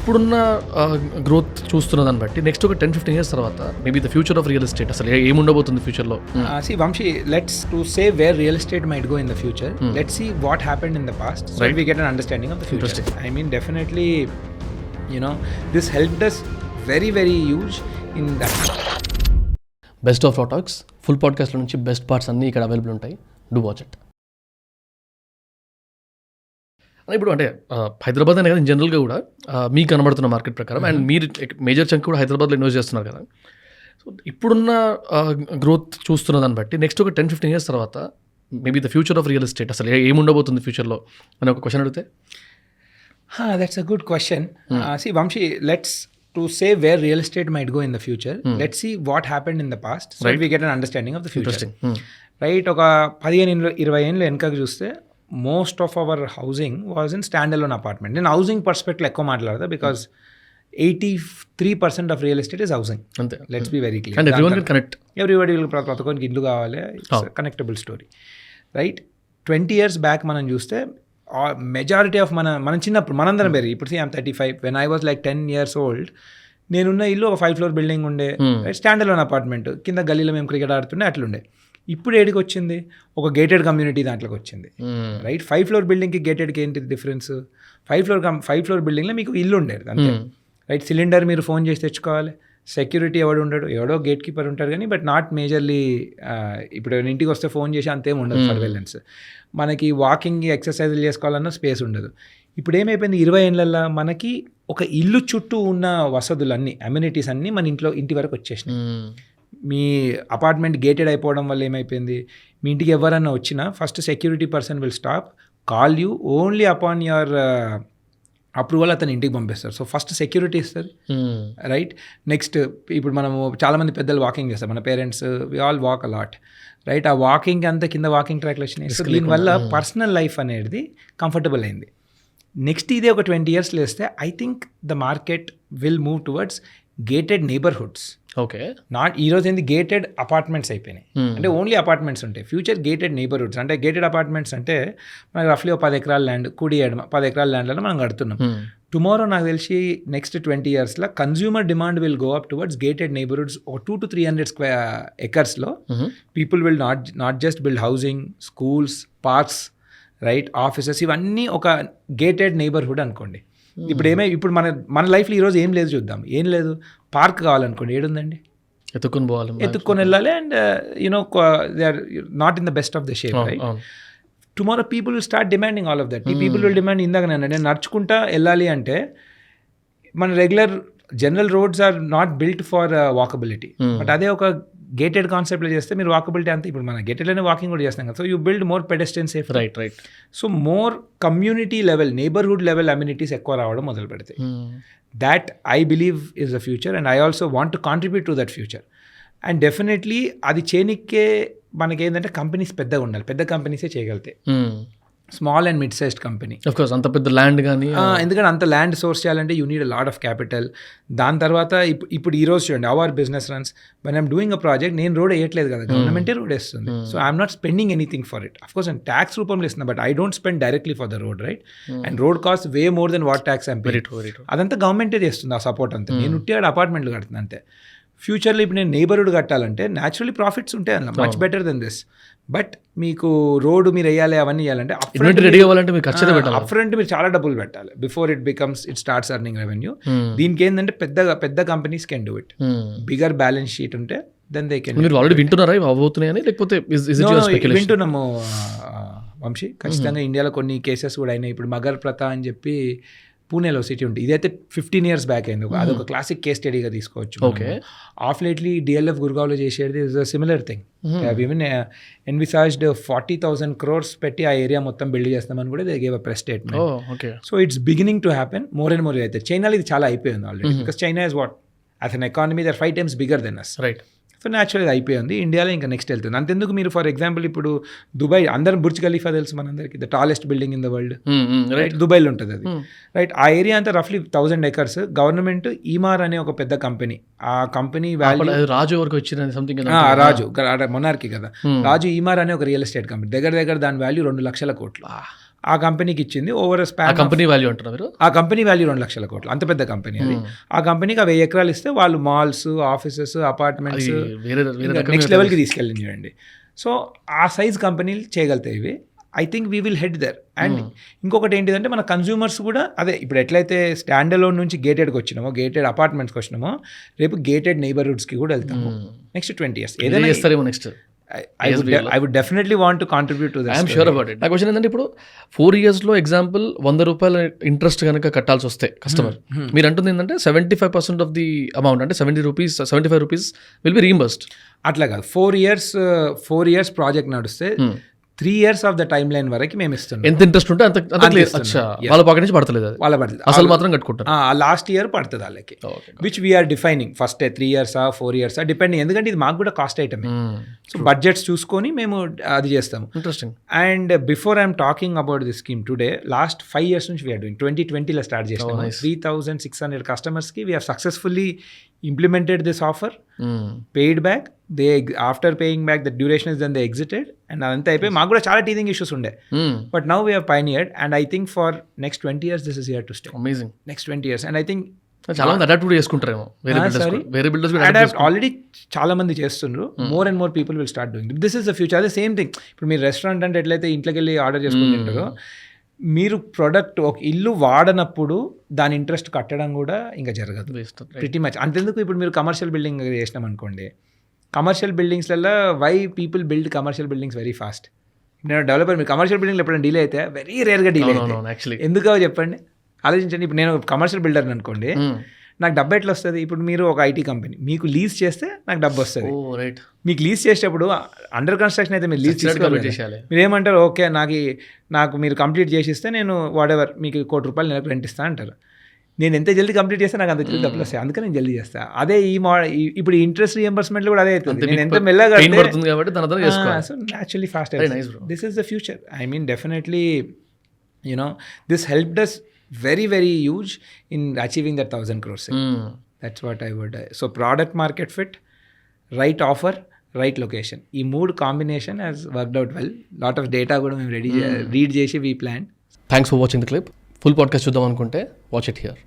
ఇప్పుడున్న గ్రోత్ చూస్తున్న దాన్ని బట్టి నెక్స్ట్ ఒక 10-15 years తర్వాత maybe the future of real estate అసలు ఏముండబోతుంది ఫ్యూచర్లో? See, Vamshi, let's to say where real estate might go in the future. Let's see what happened in the past, so that we get an understanding of the future. Interesting. I mean, definitely, you know, this helped us very, very huge in that. Best of law talks full పాడ్కాస్ట్లో నుంచి best parts అన్నీ ఇక్కడ available ఉంటాయి. Do watch it. ఇప్పుడు అంటే హైదరాబాద్ అనే కదా జనరల్గా కూడా మీకు కనబడుతున్న మార్కెట్ ప్రకారం అండ్ మీరు మేజర్ చంక్ కూడా హైదరాబాద్లో ఇన్వెస్ట్ చేస్తున్నారు కదా. సో ఇప్పుడున్న గ్రోత్ చూస్తున్న దాన్ని బట్టి నెక్స్ట్ ఒక 10-15 years తర్వాత maybe the future of real estate అసలు ఏముండబోతుంది ఫ్యూచర్లో అని ఒక క్వశ్చన్ అడిగితే? That's a good question. See, Vamshi, let's to say where real estate might go in the future. Let's see what happened in the past, so that we get an understanding of the future. Interesting. Right? ఒక 15-20 ఏళ్ళు వెనకకు చూస్తే most of our housing was in standalone apartment. నేను housing పర్స్పెక్ట్లో ఎక్కువ మాట్లాడతా because 83% of real estate is housing. అంతే. Let's be very and clear. Everyone can connect. Everybody ప్రతి ఒక్కరికి ఇల్లు కావాలి. Connectable story. Right? 20 years back మనం చూస్తే మెజారిటీ ఆఫ్ మనం చిన్నప్పుడు మనందరం పెరిగి ఇప్పుడు I'm 35. When I was like 10 years old, నేనున్న ఇల్లు ఒక 5 floor బిల్డింగ్ ఉండే, స్టాండ్ అలోన్ అపార్ట్మెంట్, కింద గల్లీలో మేము క్రికెట్ ఆడుతుండే అట్లుండే. ఇప్పుడు ఏడికి వచ్చింది? ఒక గేటెడ్ కమ్యూనిటీ దాంట్లోకి వచ్చింది. రైట్? 5 floor బిల్డింగ్కి గేటెడ్కి ఏంటి డిఫరెన్స్? 5 floor బిల్డింగ్లో మీకు ఇల్లు ఉండేది అంతే. రైట్? సిలిండర్ మీరు ఫోన్ చేసి తెచ్చుకోవాలి. సెక్యూరిటీ ఎవడు ఉండడు, ఎవడో గేట్ కీపర్ ఉంటారు కానీ బట్ నాట్ మేజర్లీ. ఇప్పుడు ఇంటికి వస్తే ఫోన్ చేసి అంతేం ఉండదు సర్వేలెన్స్. మనకి వాకింగ్ ఎక్సర్సైజులు చేసుకోవాలన్నా స్పేస్ ఉండదు. ఇప్పుడు ఏమైపోయింది 20 ఏళ్ళల్లో మనకి ఒక ఇల్లు చుట్టూ ఉన్న వసతులన్నీ, అమ్యూనిటీస్ అన్నీ మన ఇంటి వరకు వచ్చేసినాయి. మీ అపార్ట్మెంట్ గేటెడ్ అయిపోవడం వల్ల ఏమైపోయింది, మీ ఇంటికి ఎవరన్నా వచ్చినా first security person will stop, call you, only upon your approval అతను ఇంటికి పంపిస్తారు. సో ఫస్ట్ సెక్యూరిటీ ఇస్తుంది. రైట్? నెక్స్ట్ ఇప్పుడు మనము చాలామంది పెద్దలు వాకింగ్ చేస్తారు, మన parents we all walk a lot. Right? ఆ వాకింగ్ అంతా కింద వాకింగ్ ట్రాక్లు వచ్చినాయి. సో దీనివల్ల పర్సనల్ లైఫ్ అనేది కంఫర్టబుల్ అయింది. నెక్స్ట్ ఇదే ఒక 20 years లేస్తే I think the market will move towards gated neighbourhoods. Okay. Not ఈరోజు ఏంది గేటెడ్ అపార్ట్మెంట్స్ అయిపోయినాయి. అంటే ఓన్లీ అపార్ట్మెంట్స్ ఉంటాయి. Future gated neighbourhoods. అంటే గేటెడ్ అపార్ట్మెంట్స్ అంటే మనకి రఫ్లీ ఒక 10 acres ల్యాండ్, కుడి ఎడమ 10 acres ల్యాండ్లలో మనం కడుతున్నాం. టుమారో నాకు తెలిసి నెక్స్ట్ 20 yearsలో consumer demand will go up towards gated neighbourhoods. ఒక 2 to 300 acresలో people will not just build housing, schools, parks, right, offices, ఇవన్నీ ఒక గేటెడ్ నైబర్హుడ్ అనుకోండి. ఇప్పుడు మన లైఫ్లో ఈరోజు ఏం లేదు చూద్దాం. ఏం లేదు, పార్క్ కావాలనుకోండి, ఏడుందండి? ఎత్తుక్కొని వెళ్ళాలి. And you know they are not in the best of the shape. Right? Tomorrow people will start demanding all of that. ఈ పీపుల్ విల్ డిమాండ్, ఇందాక నేను నడుచుకుంటా వెళ్ళాలి అంటే మన regular general roads are not built for walkability. But అదే ఒక gated కాన్సెప్ట్లో చేస్తే మీరు వాకబిలిటీ అంతా, ఇప్పుడు మన గేటెడ్లోనే వాకింగ్ కూడా చేస్తాం కదా. So you build more pedestrian safe. Right. So more community level, neighbourhood level amenities ఎక్కువ రావడం మొదలు పెడతాయి. That I believe is the future and I also want to contribute to that future. And definitely అది చేయనికే మనకి ఏంటంటే companies పెద్దగా ఉండాలి. పెద్ద కంపెనీసే చేయగలుగుతాయి. Small and mid sized company of course అంత పెద్ద ల్యాండ్ కానీ, ఎందుకంటే అంత ల్యాండ్ సోర్స్ చేయాలంటే you need a lot of capital. దాని తర్వాత ఇప్పుడు ఈరోజు చూడండి, our business runs when I'm doing a project. నేను రోడ్ వేయట్లేదు కదా, గవర్నమెంటే రోడ్ వేస్తుంది. So I'm not spending anything for it. Of course నేను ట్యాక్స్ రూపంలో ఇస్తున్నాను, but I don't spend directly for the road. Right? And road cost way more than what tax I'm paying. అదంతా గవర్నమెంటే చేస్తుంది ఆ సపోర్ట్ అంతా. నేను ఉట్టిగా అపార్ట్మెంట్లు కడుతున్నాను అంతే. ఫ్యూచర్లో ఇప్పుడు నేను నైబర్హుడ్ కట్టాలంటే న్యాచురలీ ప్రాఫిట్స్ ఉంటాయి అందులో, much better than this. But మీకు రోడ్డు మీరు వేయాలి, అవన్నీ వేయాలంటే రెడీ అవ్వాలంటే మీరు ఖచ్చితంగా పెట్టాలి. అప్ఫ్రంట్ మీరు చాలా డబ్బులు పెట్టాలి before it starts earning revenue. దీనికి ఏంటంటే పెద్ద companies can do it. Bigger balance sheet ఉంటే దెన్ దే కెన్. మీరు ఆల్రెడీ వింటున్నారా అవబోతున్నాయని, లేకపోతే వింటున్నాము వంశీ? ఖచ్చితంగా ఇండియాలో కొన్ని కేసెస్ కూడా అయినాయి. ఇప్పుడు మగర్ ప్రతా అని చెప్పి పూణేలో సిటీ ఉంటుంది. ఇదైతే 15 years బ్యాక్ అయింది. అదొక క్లాసిక్ కేస్ స్టడీగా తీసుకోవచ్చు. ఓకే. ఆఫ్ లేట్లీ డిఎల్ఎఫ్ గుర్గావ్లో చేసేది is a similar thing. Even envisaged 40,000 crores పెట్టి ఆ ఏరియా మొత్తం బిల్డ్ చేస్తామని కూడా they gave a press statement. So it's beginning to happen more and more. అయితే చైనాలో ఇది చాలా అయిపోయింది already, because China is what as an economy they are 5 times bigger than us. Right. So న్యాచురల్గా అయిపోయింది. ఇండియాలో ఇంకా నెక్స్ట్ వెళ్తుంది. అంతెందుకు, మీరు ఫర్ ఎగ్జాంపుల్ ఇప్పుడు దుబాయ్, అందరం బుర్జ్ ఖలీఫా తెలుసు మనందరికీ, the tallest building in the world. Right? దుబాయ్లో ఉంటుంది అది. రైట్? ఆ ఏరియా అంతా రఫ్లీ 1000 acres. గవర్నమెంట్ ఈమార్ అనే ఒక పెద్ద కంపెనీ, ఆ కంపెనీ వాల్యూ రాజు వరకు వచ్చిన సంథింగ్, రాజు మొనార్కీ కదా, రాజు ఈమార్ అనే ఒక రియల్ ఎస్టేట్ కంపెనీ, దగ్గర దాని వాల్యూ 2 లక్షల కోట్లు. ఆ కంపెనీకి ఇచ్చింది ఓవర్ ఆ స్పాన్. కంపెనీ వాల్యూ అంటున్నారు మీరు? ఆ కంపెనీ వాల్యూ 2 లక్షల కోట్లు, అంత పెద్ద కంపెనీ అది. ఆ కంపెనీకి 1000 ఎకరాలు ఇస్తే వాళ్ళు మాల్స్, ఆఫీసెస్, అపార్ట్మెంట్స్ వేరే నెక్స్ట్ లెవెల్కి తీసుకెళ్ళింది చూడండి. సో ఆ సైజ్ కంపెనీలు చేయగలుగుతాయి ఇవి. I think we will head there. And ఇంకొకటి ఏంటిదంటే మన కన్జ్యూమర్స్ కూడా అదే, ఇప్పుడు ఎట్లయితే స్టాండ్ అలోన్ నుంచి గేటెడ్కి వచ్చినామో, గేటెడ్ అపార్ట్మెంట్స్కి వచ్చినామో, రేపు గేటెడ్ నైబర్హుడ్స్కి కూడా వెళ్తాము నెక్స్ట్ 20 years. ఏదైనా చేస్తారేమో next. I would definitely want to contribute to this. I'm sure about it. నా క్వశ్చన్ ఏంటంటే ఇప్పుడు 4 yearsలో ఎగ్జాంపుల్ 100 రూపాయల ఇంట్రెస్ట్ కనుక కట్టాల్సి వస్తే కస్టమర్, మీరు అంటుంది ఏంటంటే 75% ఆఫ్ ది అమౌంట్ అంటే 75 రూపీస్ విల్ బి రీయింబర్స్డ్. అట్లా కాదు, 4 years ప్రాజెక్ట్ నడిస్తే 3 years of the time line వరకు మేము ఇస్తున్నాం. ఎంత ఇంట్రెస్ట్ ఉంటే అంత క్లియర్. అచ్చా, వాళ్ళ పాకెట్ నుంచి పడతలేదు అది, వాళ్ళ పడుతుంది, అసలు మాత్రం కట్టుకుంటారు. లాస్ట్ ఇయర్ పడుతుంది వాళ్ళకి, which we are defining first 3 years 4 years depending, ఎందుకంటే ఇది మాకు కూడా కాస్ట్ ఐటమ్. సో బడ్జెట్స్ చూసుకొని మేము అది చేస్తాము. Interesting. And before I'm talking about this scheme today, last 5 years నుంచి వీఆర్ డూయింగ్. 2020లో స్టార్ట్ చేసినాము. 3600 కస్టమర్స్కి we are successfully implemented this offer, paid back, they after paying back the duration is then they exited, and అదంతా అయిపోయి మాకు కూడా చాలా teasing issues ఉండే, but now we have pioneered, and I think for next 20 years this is here to stay. Amazing. Next 20 years, and I think చాలా మంది adapt కూడా చేసుకుంటారేమో, వేరే బిల్డర్స్ కూడా అడాప్ట్ ఆల్రెడీ చాలా మంది చేస్తున్నారు. More and more people will start doing this. Is the future. అదే same thing, ఇప్పుడు మీరు రెస్టారెంట్ అంటే ఎట్లయితే ఇంట్లోకి వెళ్ళి ఆర్డర్ చేసుకుంటుంటారో, మీరు ప్రొడక్ట్ ఒక ఇల్లు వాడనప్పుడు దాని ఇంట్రెస్ట్ కట్టడం కూడా ఇంకా జరగదు ప్రిటీ మచ్. అంతెందుకు, ఇప్పుడు మీరు కమర్షియల్ బిల్డింగ్ చేసినాం అనుకోండి, కమర్షియల్ బిల్డింగ్స్లలో why people build commercial buildings very fast. నేను డెవలపర్, మీరు కమర్షియల్ బిల్డింగ్లో ఎప్పుడైనా డీలే అయితే వెరీ రేర్గా డీలే అవుతాయి. ఎందుకో చెప్పండి, ఆలోచించండి. ఇప్పుడు నేను కమర్షియల్ బిల్డర్ అనుకోండి, నాకు డబ్బు ఎట్లా వస్తుంది? ఇప్పుడు మీరు ఒక ఐటీ కంపెనీ, మీకు లీజ్ చేస్తే నాకు డబ్బు వస్తుంది. మీకు లీజ్ చేసేటప్పుడు అండర్ కన్స్ట్రక్షన్ అయితే మీరు లీజ్ తీసుకోవాలి. మీరు ఏమంటారు, ఓకే నాకు మీరు కంప్లీట్ చేసిస్తే నేను వాడెవర్ మీకు ₹1,00,00,000 నెలకు రెంట్ ఇస్తా అంటారు. నేను ఎంత జల్దీ కంప్లీట్ చేస్తే నాకు అంత జల్దీ డబ్బులు వస్తాయి, అందుకని నేను జల్దీ చేస్తాను. అదే ఇప్పుడు ఇంట్రెస్ట్ రీఎంబర్స్మెంట్లో కూడా అదే అవుతుంది. నేను ఎంత మెల్లగా సో న్యాచురలీ ఫాస్ట్ అవుతుంది. This is the future. I mean definitely this helped us very very huge in achieving that 1,000 crore sale. That's what I would so product market fit, right offer, right location, ee mood combination has worked out well. Lot of data kuda mem ready read chesi we planned. Thanks for watching the clip. Full podcast chuddam anukunte watch it here.